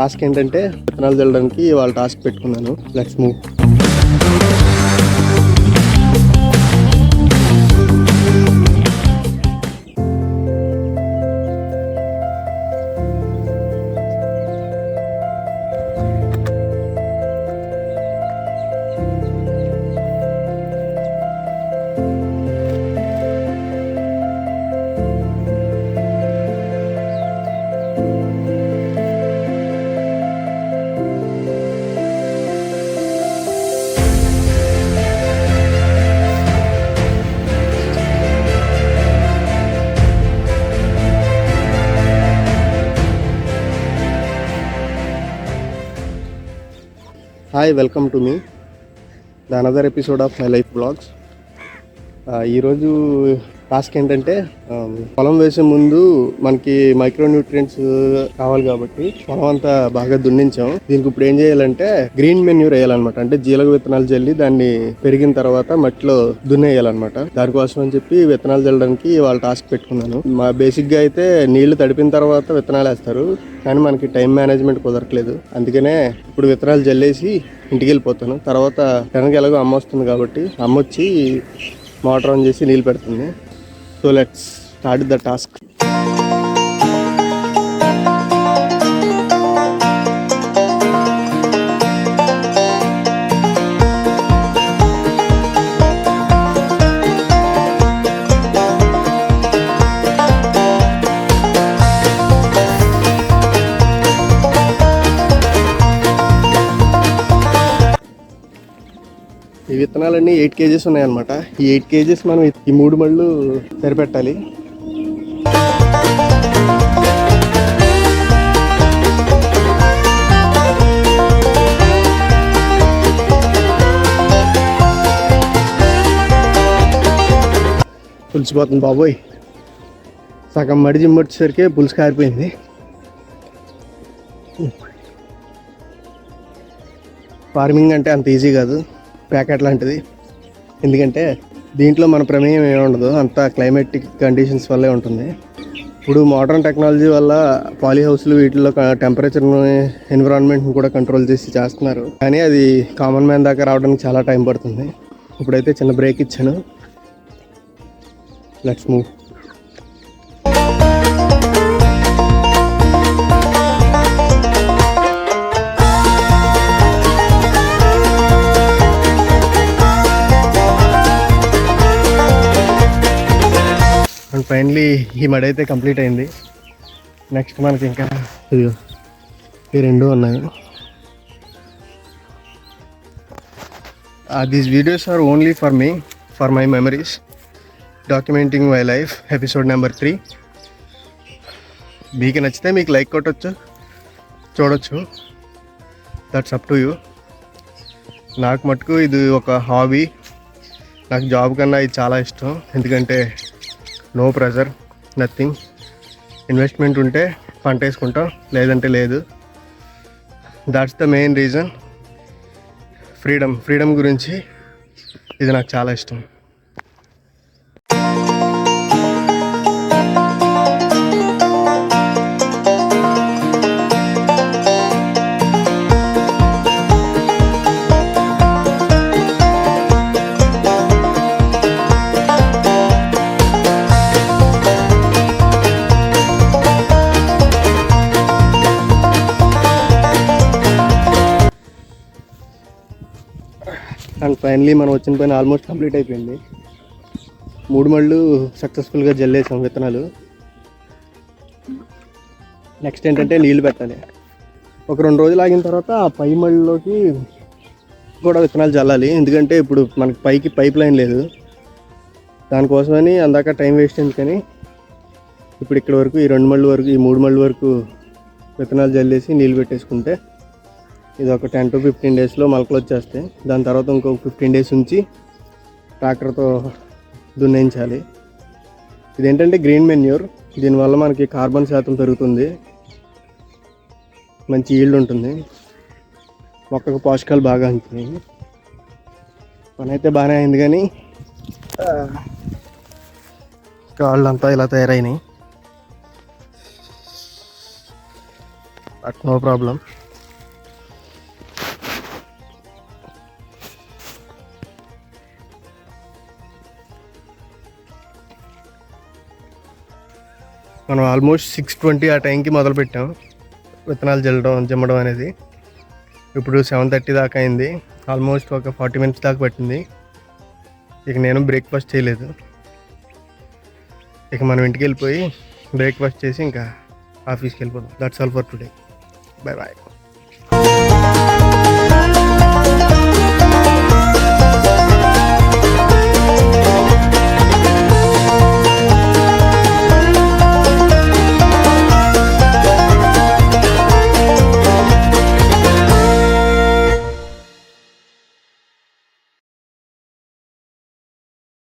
Task ఏంటంటే విత్తనాలు చల్లడానికి వాళ్ళ టాస్క్ పెట్టుకున్నాను. Let's move. Hi, welcome to me the another episode of my life blogs. ఈరోజు టాస్క్ ఏంటంటే పొలం వేసే ముందు మనకి మైక్రో న్యూట్రియంట్స్ కావాలి కాబట్టి పొలం అంతా బాగా దున్నించాం. దీనికి ఇప్పుడు ఏం చేయాలంటే గ్రీన్ మెన్యూర్ వేయాలన్నమాట. అంటే జీలక విత్తనాలు చల్లి దాన్ని పెరిగిన తర్వాత మట్టిలో దున్నేయాలన్నమాట. దానికోసం అని చెప్పి విత్తనాలు చల్లడానికి వాళ్ళ టాస్క్ పెట్టుకున్నాను. మా బేసిక్గా అయితే నీళ్లు తడిపిన తర్వాత విత్తనాలు వేస్తారు, కానీ మనకి టైం మేనేజ్మెంట్ కుదరట్లేదు. అందుకనే ఇప్పుడు విత్తనాలు జల్లేసి ఇంటికి వెళ్ళిపోతాను. తర్వాత వెనక ఎలాగో అమ్మ వస్తుంది కాబట్టి అమ్మ వచ్చి మోటార్ ఆన్ చేసి నీళ్ళు పెడుతుంది. So let's start the task. ఈ విత్తనాలన్నీ 8 kgs ఉన్నాయన్నమాట. ఈ 8 kgs మనం ఈ 3 మళ్ళు సరిపెట్టాలి. పులిసిపోతుంది బాబోయ్. సగం మడి జిమ్మొచ్చేసరికి పులుసు కారిపోయింది. ఫార్మింగ్ అంటే అంత ఈజీ కాదు, ప్యాకెట్ లాంటిది. ఎందుకంటే దీంట్లో మన ప్రమేయం ఏమి ఉండదు, అంతా క్లైమేటిక్ కండిషన్స్ వల్లే ఉంటుంది. ఇప్పుడు మోడర్న్ టెక్నాలజీ వల్ల పాలీ హౌస్లు వీటిల్లో టెంపరేచర్ని, ఎన్విరాన్మెంట్ని కూడా కంట్రోల్ చేసి చేస్తున్నారు. కానీ అది కామన్ మ్యాన్ దాకా రావడానికి చాలా టైం పడుతుంది. ఇప్పుడైతే చిన్న బ్రేక్ ఇచ్చాను. Let's move. అండ్ ఫైనలీ ఈ మడి అయితే కంప్లీట్ అయింది. నెక్స్ట్ మనకి ఇంకా ఈ 2 ఉన్నాయి. These videos are only for me, for my memories, documenting my life. Episode number 3. మీకు నచ్చితే మీకు లైక్ కొట్టచ్చు, చూడొచ్చు. That's up to you. నాకు మటుకు ఇది ఒక హాబీ. నాకు జాబ్ కన్నా ఇది చాలా ఇష్టం. ఎందుకంటే నో ప్రెజర్, నథింగ్. ఇన్వెస్ట్మెంట్ ఉంటే పంట వేసుకుంటాం, లేదంటే లేదు. That's the main reason. Freedom గురించి ఇది నాకు చాలా ఇష్టం. అండ్ ఫైనలీ మనం వచ్చిన పైన ఆల్మోస్ట్ కంప్లీట్ అయిపోయింది. 3 మళ్ళు సక్సెస్ఫుల్గా జల్లేసాం విత్తనాలు. నెక్స్ట్ ఏంటంటే నీళ్ళు పెట్టాలి. ఒక 2 రోజులు ఆగిన తర్వాత ఆ పై మళ్ళలోకి కూడా విత్తనాలు చల్లాలి. ఎందుకంటే ఇప్పుడు మనకి పైకి పైప్ లైన్ లేదు, దానికోసమని అందాక టైం వేస్ట్ ఎందుకని ఇప్పుడు ఇక్కడ వరకు ఈ 2 మళ్ళ వరకు, ఈ 3 మళ్ళ వరకు విత్తనాలు జల్లేసి నీళ్ళు పెట్టేసుకుంటే ఇది ఒక 10 to 15 డేస్లో మొలకలు వచ్చేస్తాయి. దాని తర్వాత ఇంకొక 15 డేస్ ఉంచి ట్రాక్టర్తో దున్నించాలి. ఇదేంటంటే గ్రీన్ మెన్యూర్. దీనివల్ల మనకి కార్బన్ శాతం పెరుగుతుంది, మంచి ఈల్డ్ ఉంటుంది, మొక్కకు పోషకాలు బాగా అందుతాయి. పని అయితే బాగానే అయింది, కానీ కాళ్ళంతా ఇలా తయారైనాయి. But no problem. మనం ఆల్మోస్ట్ 6:20 ఆ టైంకి మొదలుపెట్టాం విత్తనాలు జమ్మడం అనేది. ఇప్పుడు 7:30 దాకా అయింది. ఆల్మోస్ట్ ఒక 40 minutes దాకా పట్టింది. ఇక నేను బ్రేక్ఫాస్ట్ చేయలేదు. ఇక మనం ఇంటికి వెళ్ళిపోయి బ్రేక్ఫాస్ట్ చేసి ఇంకా ఆఫీస్కి వెళ్ళిపోదాం. That's all for today. Bye bye.